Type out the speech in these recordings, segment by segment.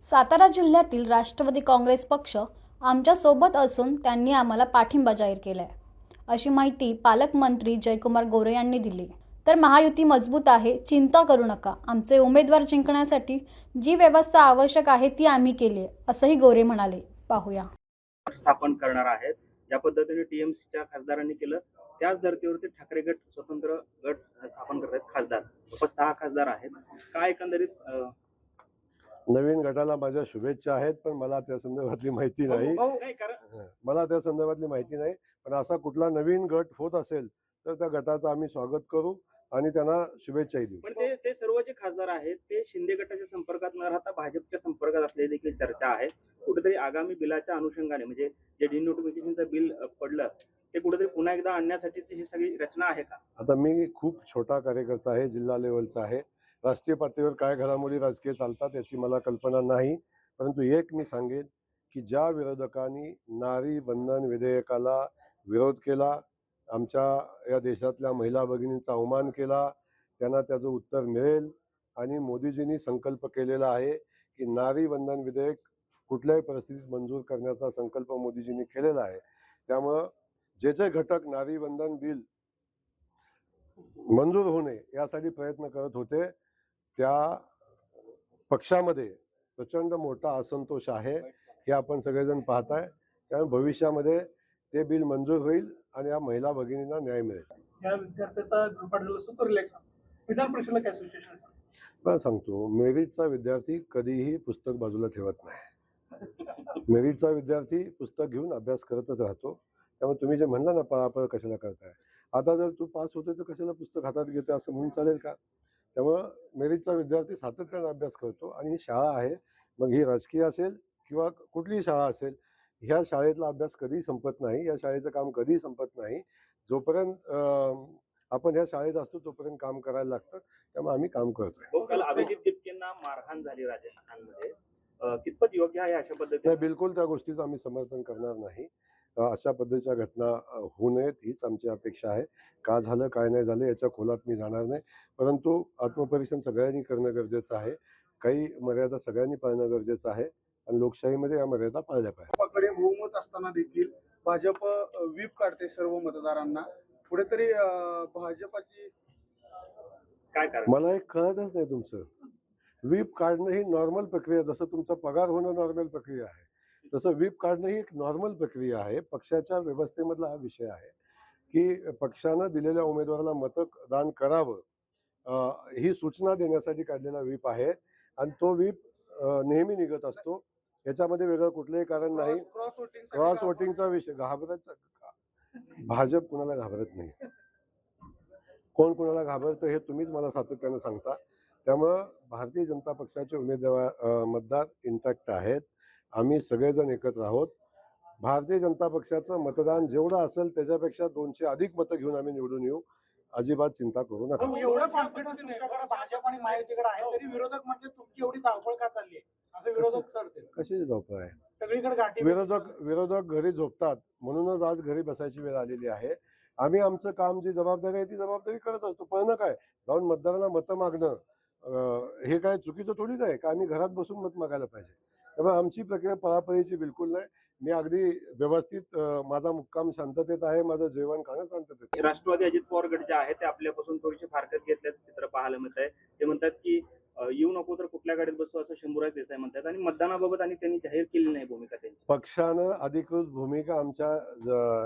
सातारा जिल्ह्यातील राष्ट्रवादी काँग्रेस पक्ष आमच्या सोबत असून त्यांनी आम्हाला पाठिंबा जाहीर केलाय, अशी माहिती पालकमंत्री जयकुमार गोरे यांनी दिली। तर महायुती मजबूत आहे, चिंता करू नका, आमचे उमेदवार जिंकण्यासाठी जी व्यवस्था आवश्यक आहे ती आम्ही केली आहे, असंही गोरे म्हणाले। पाहूया। स्थापन करणार आहेत, ज्या पद्धतीने टीएमसीच्या खासदारांनी केलं त्याच धर्तीवरती ठाकरे गट स्वतंत्र गट स्थापन करत आहेत। खासदार 6 खासदार आहेत। काय एकंदरीत नवीन गटाला माझ्या शुभेच्छा आहेत, पण मला त्या संदर्भातली माहिती नाही। मला त्या संदर्भातली माहिती नाही, पण असा कुठला नवीन गट होत असेल तर त्या गटाचं आम्ही स्वागत करू आणि त्यांना शुभेच्छाही देऊ। पण ते सर्व जे खासदार आहेत ते शिंदे गटाच्या संपर्कात न राहता भाजपच्या संपर्कात असलेली देखील चर्चा आहे। कुठेतरी आगामी बिलाच्या अनुषंगाने म्हणजे जे डिनोटिफिकेशनचं बिल पडलं ते कुठेतरी पुन्हा एकदा आणण्यासाठीची ही सगळी रचना आहे का? आता मी खूप छोटा कार्यकर्ता आहे, जिल्हा लेवलचा आहे। राष्ट्रीय पातळीवर काय घडामोडी राजकीय चालतात याची मला कल्पना नाही, परंतु एक मी सांगेन की ज्या विरोधकांनी नारी बंधन विधेयकाला विरोध केला, आमच्या या देशातल्या महिला भगिनींचा अवमान केला, त्यांना त्याचं उत्तर मिळेल। आणि मोदीजींनी संकल्प केलेला आहे की नारी बंधन विधेयक कुठल्याही परिस्थितीत मंजूर करण्याचा संकल्प मोदीजींनी केलेला आहे। त्यामुळे जे घटक नारी बंधन बिल मंजूर होणे यासाठी प्रयत्न करत होते त्या पक्षामध्ये प्रचंड मोठा असंतोष आहे, हे आपण सगळेजण पाहताय। त्यामुळे भविष्यामध्ये ते बिल मंजूर होईल आणि या महिला भगिनींना न्याय मिळेल। ज्या विद्यार्थ्याचा गृहपाठ झाला असतो तो रिलॅक्स असतो, विधान परिषदेला काय सिच्युएशन आहे? मला सांगतो, मेरिटचा विद्यार्थी कधीही पुस्तक बाजूला ठेवत नाही। मेरिटचा विद्यार्थी पुस्तक घेऊन अभ्यास करतच राहतो। त्यामुळे तुम्ही जे म्हणला ना पळापळ कशाला करताय, आता जर तू पास होतोय तर कशाला पुस्तक हातात घेतोय असं म्हणून चालेल का? त्यामुळं मेरिटचा विद्यार्थी सातत्याने अभ्यास करतो आणि ही शाळा आहे, मग ही राजकीय असेल किंवा कुठलीही शाळा असेल, ह्या शाळेतला अभ्यास कधीही संपत नाही, या शाळेचं काम कधीही संपत नाही। जोपर्यंत आपण ह्या शाळेत असतो तोपर्यंत काम करायला लागतं, त्यामुळे आम्ही काम करतोय। काल अभिजित गितकेंना मारहाण झाली राजस्थानमध्ये, कितपत योग्य आहे अशा पद्धतीने? बिलकुल त्या गोष्टीचं आम्ही समर्थन करणार नाही। अशा पद्धतीच्या घटना होऊ नयेत हीच आमची अपेक्षा आहे। का झालं काय नाही झालं याच्या खोलात मी जाणार नाही, परंतु आत्मपरीक्षण सगळ्यांनी करणं गरजेचं आहे। काही मर्यादा सगळ्यांनी पाळणं गरजेचं आहे आणि लोकशाहीमध्ये या मर्यादा पाळल्या पाहिजे। भाजपकडे बहुमत असताना देखील भाजप व्हीप काढते सर्व मतदारांना, कुठेतरी भाजपची काय कारण? मला एक कळतच नाही तुमचं। व्हीप काढणं ही नॉर्मल प्रक्रिया, जसं तुमचा पगार होणं नॉर्मल प्रक्रिया आहे तसं व्हीप काढणं ही एक नॉर्मल प्रक्रिया आहे। पक्षाच्या व्यवस्थेमधला हा विषय आहे की पक्षानं दिलेल्या उमेदवाराला मतदान करावं, ही सूचना देण्यासाठी काढलेला व्हीप आहे आणि तो व्हीप नेहमी निघत असतो, याच्यामध्ये वेगळं कुठलंही कारण नाही। क्रॉस वोटिंगचा विषय घाबरत, भाजप कुणाला घाबरत नाही, कोण कुणाला घाबरतं हे तुम्हीच मला सातत्यानं सांगता। त्यामुळं भारतीय जनता पक्षाचे उमेदवार मतदार इंटॅक्ट आहेत, आम्ही सगळेजण एकत्र आहोत। भारतीय जनता पक्षाचं मतदान जेवढं असेल त्याच्यापेक्षा 200 अधिक मतं घेऊन आम्ही निवडून येऊ, अजिबात चिंता करू नका। एवढं कॉन्फिडन्स तुमच्याकडे भाजप आणि महायुतीकडे आहे तरी विरोधक म्हणजे तुमची एवढी धावपळ का चालली आहे असं विरोधक करते? कशी धावपळ आहे? सगळीकडे गाठी विरोधक घरी झोपतात म्हणूनच आज घरी बसायची वेळ आलेली आहे। आम्ही आमचं काम, जी जबाबदारी आहे ती जबाबदारी करत असतो। पण काय जाऊन मतदारांना मतं मागणं हे काय चुकीचं थोडी नाही का? आम्ही घरात बसून मत मागायला पाहिजे। त्यामुळे आमची प्रक्रिया पळापळीची बिलकुल नाही। मी अगदी व्यवस्थित, माझा मुक्काम शांततेत आहे, माझं जेवण खाणं शांततेत आहे। राष्ट्रवादी अजित पवार गट जे आहे ते आपल्यापासून थोडीशी फारकत घेतल्याचं चित्र पाहायला मिळत आहे। ते म्हणतात की येऊ नको तर कुठल्या गाडीत बसू असं शंभूराज देसाई म्हणतात आणि मतदानाबाबत आणि त्यांनी जाहीर केली नाही भूमिका त्यांची। पक्षानं अधिकृत भूमिका, आमच्या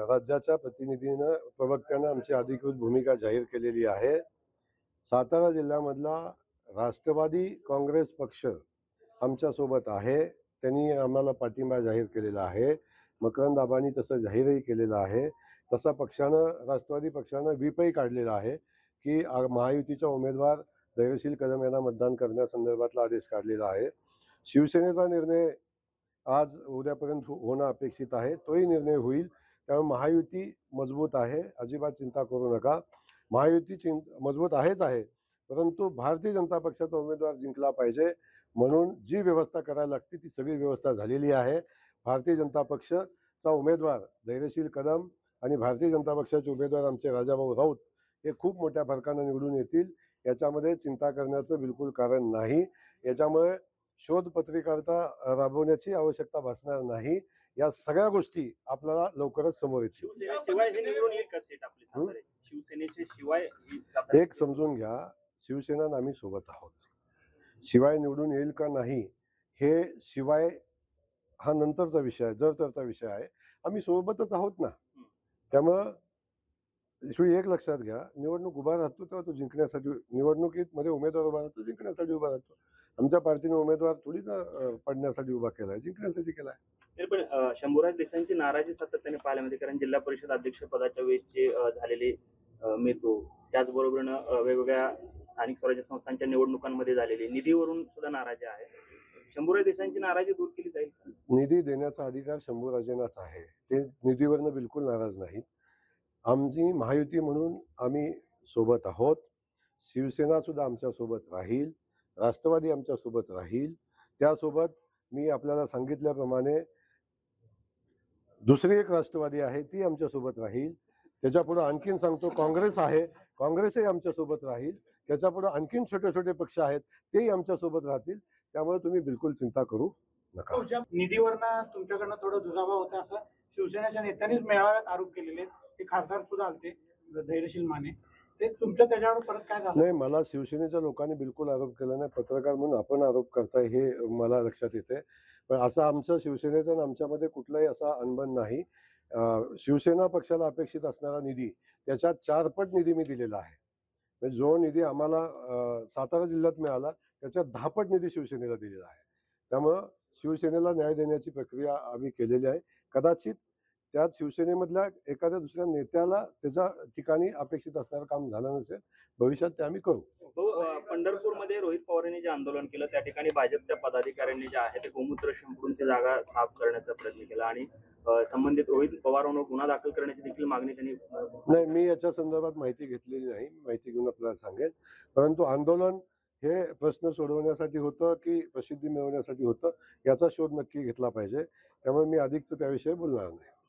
राज्याच्या प्रतिनिधीनं, प्रवक्त्यानं आमची अधिकृत भूमिका जाहीर केलेली आहे। सातारा जिल्ह्यामधला राष्ट्रवादी काँग्रेस पक्ष आमच्यासोबत आहे, त्यांनी आम्हाला पाठिंबा जाहीर केलेला आहे। मकरंद आबांनी तसं जाहीरही केलेलं आहे। तसा राष्ट्रवादी पक्षानं व्हीपही काढलेला आहे की महायुतीच्या उमेदवार धैर्यशील कदम यांना मतदान करण्यासंदर्भातला आदेश काढलेला आहे। शिवसेनेचा निर्णय आज उद्यापर्यंत होणं अपेक्षित आहे, तोही निर्णय होईल। त्यामुळे महायुती मजबूत आहे, अजिबात चिंता करू नका। महायुती मजबूत आहेच आहे, परंतु भारतीय जनता पक्षाचा उमेदवार जिंकला पाहिजे म्हणून जी व्यवस्था करायला लागते ती सगळी व्यवस्था झालेली आहे। भारतीय जनता पक्षाचा उमेदवार धैर्यशील कदम आणि भारतीय जनता पक्षाचे उमेदवार आमचे राजाभाऊ राऊत हे खूप मोठ्या फरकाने निवडून येतील, याच्यामध्ये चिंता करण्याचं बिलकुल कारण नाही। याच्यामुळे शोध पत्रिका राबवण्याची आवश्यकता भासणार नाही. या सगळ्या गोष्टी आपल्याला लवकरच समोर येतील. शिवसेनेशिवाय हे निवडून येईल का सीट आपली सातारा? शिवसेनेचे शिवाय ही सातारा- एक समजून घ्या, शिवसेना आणि आम्ही सोबत आहोत. शिवाय निवडून येईल का नाही हे शिवाय हा नंतरचा विषय आहे, जर तरचा विषय आहे. आम्ही सोबतच आहोत ना. त्यामुळं शिवाय एक लक्षात घ्या, निवडणूक उभा राहतो तेव्हा तो जिंकण्यासाठी, निवडणुकीत मध्ये उमेदवार उभा राहतो जिंकण्यासाठी उभा राहतो. आमच्या पार्टीने उमेदवार थोडी ना पडण्यासाठी उभा केलाय, जिंकण्यासाठी केलाय. तरी पण शंभूराज देसाईंची नाराजी सातत्याने पाहायला मिळते, कारण जिल्हा परिषद अध्यक्ष पदाच्या वेळेसचे झालेले मेतो, त्याचबरोबरीनं वेगवेगळ्या स्थानिक स्वराज्य संस्थांच्या निवडणुकांमध्ये झालेले निधीवरून सुद्धा नाराजी आहे. शंभूराज देसाईंची नाराजी दूर केली जाईल का? निधी देण्याचा अधिकार शंभूराजेंनाच आहे. ते निधीवरनं बिलकुल नाराज नाहीत. आमची महायुती म्हणून आम्ही सोबत आहोत. शिवसेना सुद्धा आमच्या सोबत राहील, राष्ट्रवादी आमच्या सोबत राहील. त्यासोबत मी आपल्याला सांगितल्याप्रमाणे दुसरी एक राष्ट्रवादी आहे ती आमच्या सोबत राहील. त्याच्यापुढे आणखीन सांगतो, काँग्रेस आहे, काँग्रेसही आमच्या सोबत राहील. त्याच्यापुढे आणखीन छोटे छोटे पक्ष आहेत, तेही आमच्या सोबत राहतील. त्यामुळे तुम्ही बिलकुल चिंता करू नका. निधीवरनं तुमच्याकडनं थोडं दुजाभाव होता असं शिवसेनेच्या नेत्यांनीच मेळाव्यात आरोप केलेले आहेत. ते खासदार सुद्धा आलते, धैर्यशील माने. ते तुमच्या त्याच्यावर परत काय झालं? नाही, मला शिवसेनेच्या लोकांनी बिलकुल आरोप केला नाही. पत्रकार म्हणून आपण आरोप करताय हे मला लक्षात येते. पण असं आमचं शिवसेनेचं आणि आमच्यामध्ये कुठलाही असा अनबन नाही. शिवसेना पक्षाला अपेक्षित असणारा निधी त्याच्यात 4 पट निधी मी दिलेला आहे. म्हणजे जो निधी आम्हाला सातारा जिल्ह्यात मिळाला त्याच्यात 10 पट निधी शिवसेनेला दिलेला आहे. त्यामुळं शिवसेनेला न्याय देण्याची प्रक्रिया आम्ही केलेली आहे. कदाचित त्यात शिवसेनेमधल्या एखाद्या दुसऱ्या नेत्याला त्याच्या ठिकाणी अपेक्षित असणारं काम झालं नसेल, भविष्यात ते आम्ही करू. पंढरपूरमध्ये रोहित पवारांनी जे आंदोलन केलं त्या ठिकाणी भाजपच्या पदाधिकाऱ्यांनी जे आहे ते गोमूत्र शिंपडूनची जागा साफ करण्याचा प्रयत्न केला आणि संबंधित रोहित पवारांवर गुन्हा दाखल करण्याची देखील मागणी त्यांनी नाही, मी याच्या संदर्भात माहिती घेतलेली नाही. माहिती घेऊन आपल्याला सांगेन. परंतु आंदोलन हे प्रश्न सोडवण्यासाठी होतं की प्रसिद्धी मिळवण्यासाठी होतं, याचा शोध नक्की घेतला पाहिजे. त्यामुळे मी अधिकच त्याविषयी बोलणार नाही.